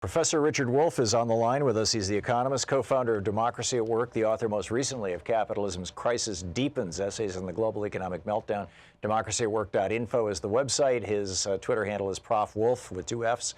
Professor Richard Wolff is on the line with us. He's the economist, co-founder of Democracy at Work, the author most recently of Capitalism's Crisis Deepens, Essays on the Global Economic Meltdown. DemocracyAtWork.info is the website. His Twitter handle is Prof. Wolff with 2 Fs.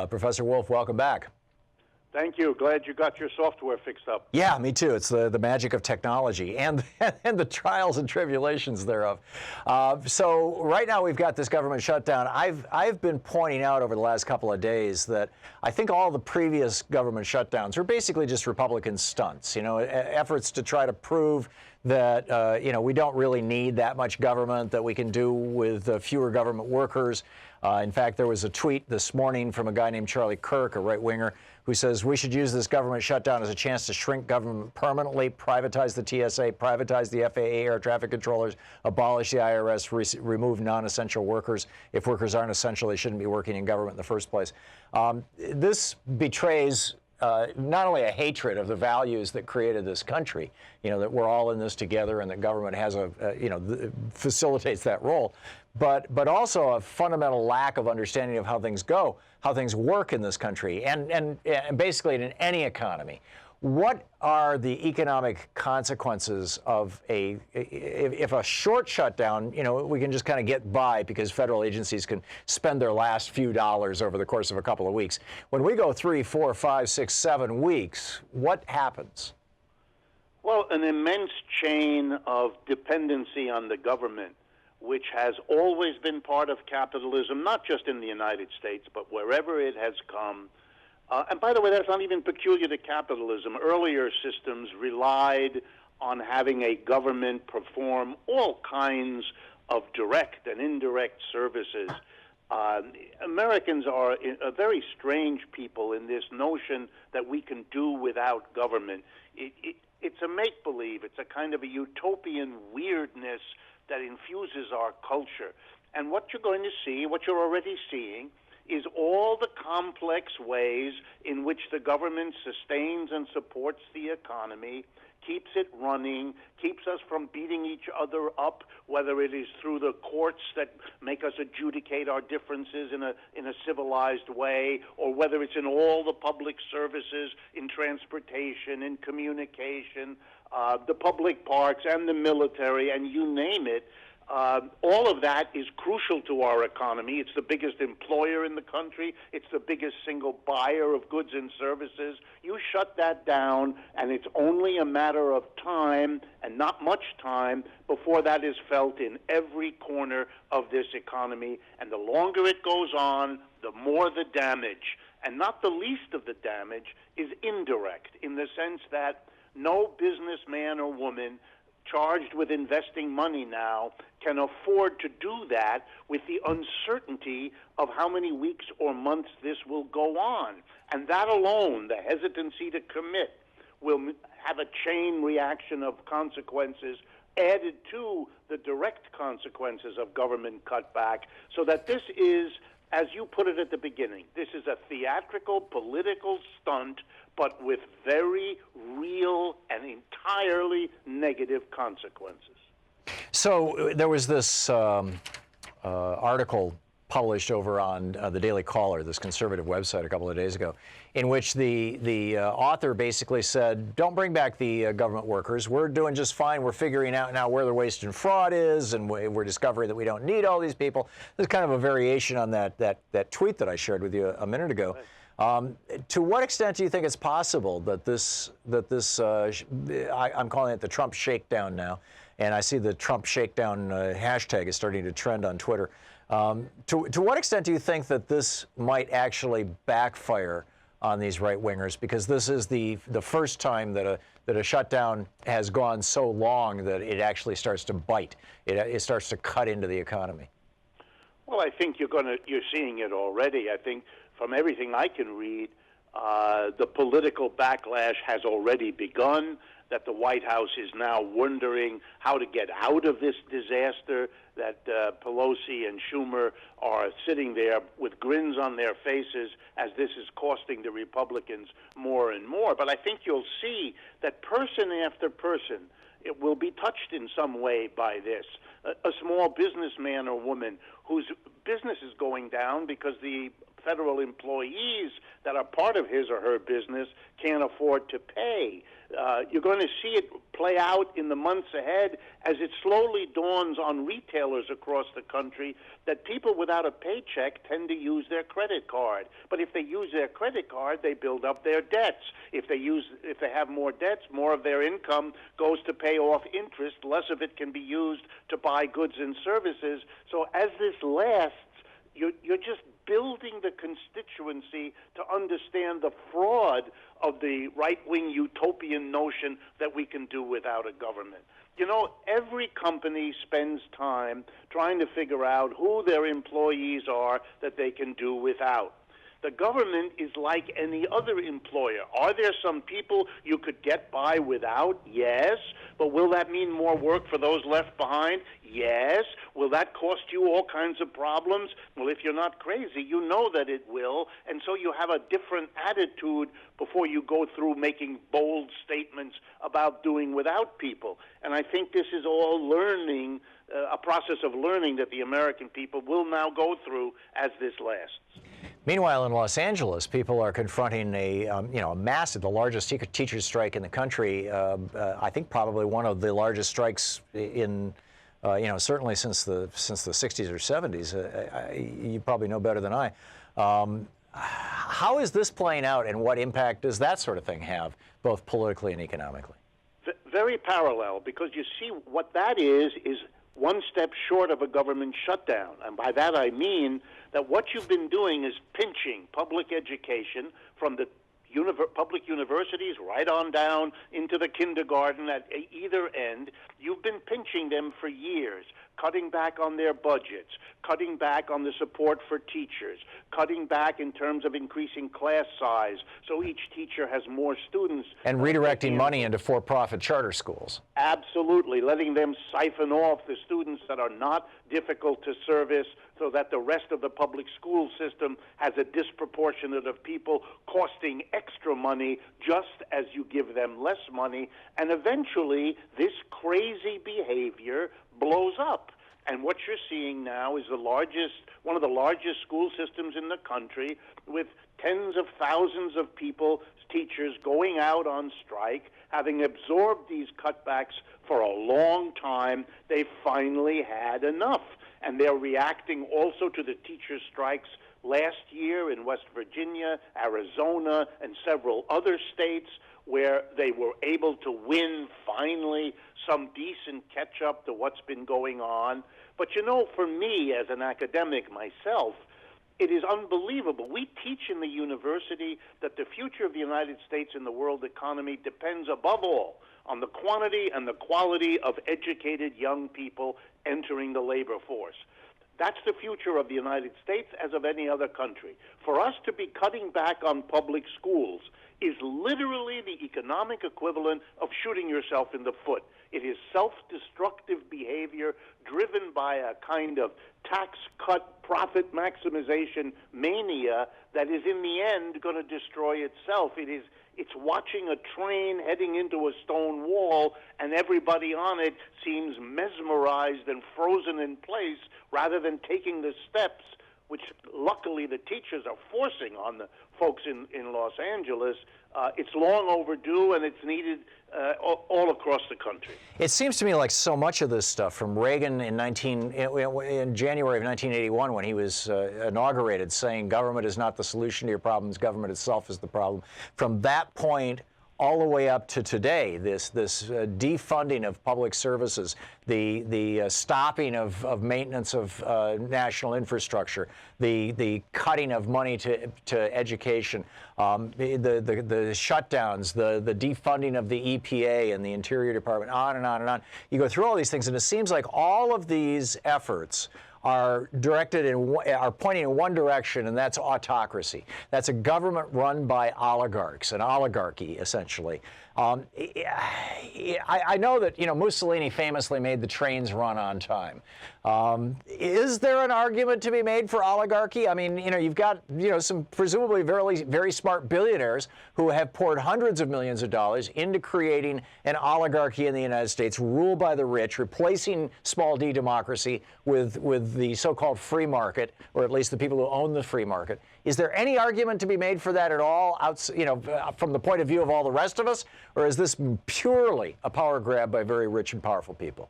Professor Wolff, welcome back. Thank you. Glad you got your software fixed up. Yeah, me too. It's the magic of technology and the trials and tribulations thereof. So right now we've got this government shutdown. I've been pointing out over the last couple of days that I think all the previous government shutdowns were basically just Republican stunts, efforts to try to prove that, we don't really need that much government, that we can do with fewer government workers. In fact, there was a tweet this morning from a guy named Charlie Kirk, a right-winger, who says we should use this government shutdown as a chance to shrink government permanently, privatize the TSA, privatize the FAA air traffic controllers, abolish the IRS, remove non-essential workers. If workers aren't essential, they shouldn't be working in government in the first place. This betrays not only a hatred of the values that created this country, that we're all in this together and that government has facilitates that role, but also a fundamental lack of understanding of how things go, how things work in this country, and basically in any economy. What are the economic consequences of if a short shutdown, we can just kind of get by because federal agencies can spend their last few dollars over the course of a couple of weeks. When we go 3, 4, 5, 6, 7 weeks, what happens? Well, an immense chain of dependency on the government, which has always been part of capitalism, not just in the United States, but wherever it has come. And by the way, that's not even peculiar to capitalism. Earlier systems relied on having a government perform all kinds of direct and indirect services. Americans are a very strange people in this notion that we can do without government. It's a make-believe. It's a kind of a utopian weirdness that infuses our culture. And what you're going to see, what you're already seeing, is all the complex ways in which the government sustains and supports the economy, keeps it running, keeps us from beating each other up, whether it is through the courts that make us adjudicate our differences in a civilized way, or whether it's in all the public services, in transportation, in communication, the public parks and the military, and you name it. All of that is crucial to our economy. It's the biggest employer in the country. It's the biggest single buyer of goods and services. You shut that down, and it's only a matter of time, and not much time, before that is felt in every corner of this economy. And the longer it goes on, the more the damage. And not the least of the damage is indirect, in the sense that no businessman or woman charged with investing money now can afford to do that with the uncertainty of how many weeks or months this will go on. And that alone, the hesitancy to commit, will have a chain reaction of consequences added to the direct consequences of government cutback, so that this is, as you put it at the beginning, this is a theatrical political stunt, but with very real and entirely negative consequences. So there was this article published over on the Daily Caller, this conservative website, a couple of days ago, in which the author basically said, don't bring back the government workers. We're doing just fine. We're figuring out now where the waste and fraud is, and we're discovering that we don't need all these people. There's kind of a variation on that tweet that I shared with you a minute ago. To what extent do you think it's possible that I'm calling it the Trump Shakedown now, and I see the Trump Shakedown hashtag is starting to trend on Twitter. To what extent do you think that this might actually backfire on these right-wingers? Because this is the first time that a shutdown has gone so long that it actually starts to bite. It starts to cut into the economy. Well, I think you're seeing it already. I think from everything I can read, the political backlash has already begun, that the White House is now wondering how to get out of this disaster, that Pelosi and Schumer are sitting there with grins on their faces as this is costing the Republicans more and more. But I think you'll see that person after person it will be touched in some way by this. A small businessman or woman whose business is going down because the federal employees that are part of his or her business can't afford to pay. You're going to see it play out in the months ahead as it slowly dawns on retailers across the country that people without a paycheck tend to use their credit card. But if they use their credit card, they build up their debts. If they have more debts, more of their income goes to pay off interest. Less of it can be used to buy goods and services. So as this lasts, you're just building the constituency to understand the fraud of the right-wing utopian notion that we can do without a government. You know, every company spends time trying to figure out who their employees are that they can do without. The government is like any other employer. Are there some people you could get by without? Yes. But will that mean more work for those left behind? Yes. Will that cost you all kinds of problems? Well, if you're not crazy, you know that it will. And so you have a different attitude before you go through making bold statements about doing without people. And I think this is all learning, a process of learning that the American people will now go through as this lasts. Meanwhile, in Los Angeles, people are confronting a massive, the largest teachers' strike in the country. I think probably one of the largest strikes in, certainly since the 60s or 70s. You probably know better than I. How is this playing out, and what impact does that sort of thing have, both politically and economically? Very parallel, because you see what that is one step short of a government shutdown. And by that I mean that what you've been doing is pinching public education from the public universities right on down into the kindergarten at either end. You've been pinching them for years, cutting back on their budgets, cutting back on the support for teachers, cutting back in terms of increasing class size so each teacher has more students. And redirecting money into for-profit charter schools. Absolutely, letting them siphon off the students that are not difficult to service so that the rest of the public school system has a disproportionate of people costing extra money just as you give them less money. And eventually, this crazy behavior blows up. And what you're seeing now is one of the largest school systems in the country, with tens of thousands of people, teachers, going out on strike, having absorbed these cutbacks for a long time. They finally had enough. And they're reacting also to the teachers' strikes last year in West Virginia, Arizona, and several other states, where they were able to win, finally, some decent catch-up to what's been going on. But, you know, for me, as an academic myself, it is unbelievable. We teach in the university that the future of the United States and the world economy depends, above all, on the quantity and the quality of educated young people entering the labor force. That's the future of the United States as of any other country. For us to be cutting back on public schools is literally the economic equivalent of shooting yourself in the foot. It is self-destructive behavior driven by a kind of tax cut, profit maximization mania that is in the end going to destroy itself. It's watching a train heading into a stone wall, and everybody on it seems mesmerized and frozen in place rather than taking the steps, which luckily the teachers are forcing on the folks in Los Angeles. It's long overdue, and it's needed all across the country. It seems to me like so much of this stuff, from Reagan in January of 1981, when he was inaugurated, saying government is not the solution to your problems, government itself is the problem. From that point all the way up to today, this defunding of public services, the stopping of maintenance of national infrastructure, the cutting of money to education, the shutdowns, the defunding of the EPA and the Interior Department, on and on and on. You go through all these things, and it seems like all of these efforts are pointing in one direction, and that's autocracy. That's a government run by oligarchs, an oligarchy, essentially. I know that Mussolini famously made the trains run on time. Is there an argument to be made for oligarchy? I mean, you've got some presumably very, very smart billionaires who have poured hundreds of millions of dollars into creating an oligarchy in the United States, ruled by the rich, replacing small d democracy with the so-called free market, or at least the people who own the free market. Is there any argument to be made for that at all, from the point of view of all the rest of us, or is this purely a power grab by very rich and powerful people?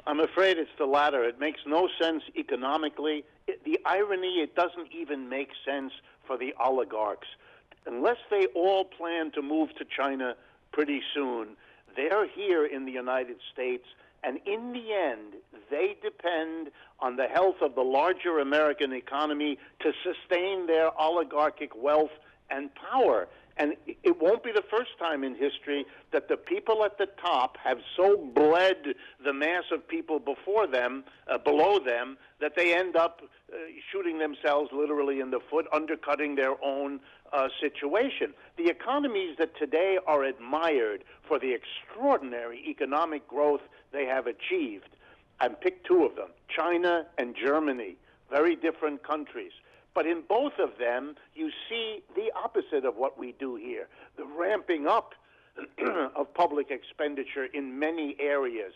I'm afraid it's the latter. It makes no sense economically. The irony, it doesn't even make sense for the oligarchs. Unless they all plan to move to China pretty soon, they're here in the United States, and in the end, they depend on the health of the larger American economy to sustain their oligarchic wealth and power. And it won't be the first time in history that the people at the top have so bled the mass of people below them, that they end up shooting themselves literally in the foot, undercutting their own situation. The economies that today are admired for the extraordinary economic growth they have achieved, and pick two of them, China and Germany, very different countries. But in both of them, you see the opposite of what we do here, the ramping up of public expenditure in many areas.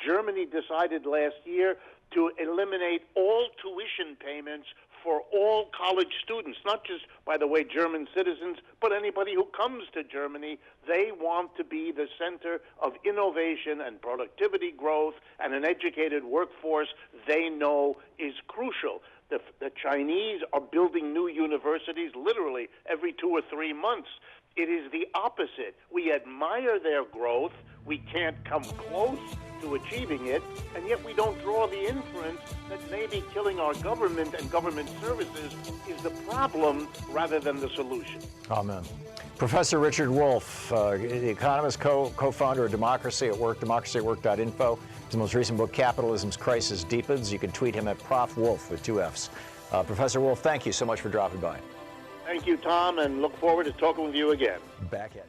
Germany decided last year to eliminate all tuition payments for all college students, not just, by the way, German citizens, but anybody who comes to Germany. They want to be the center of innovation and productivity growth, and an educated workforce they know is crucial. The Chinese are building new universities literally every 2 or 3 months. It is the opposite. We admire their growth. We can't come close to achieving it, and yet we don't draw the inference that maybe killing our government and government services is the problem rather than the solution. Amen. Professor Richard Wolff, the economist, co-founder of Democracy at Work, democracyatwork.info. His most recent book, Capitalism's Crisis Deepens. You can tweet him at Prof. Wolff with 2 Fs. Professor Wolff, thank you so much for dropping by. Thank you, Tom, and look forward to talking with you again. Back at you.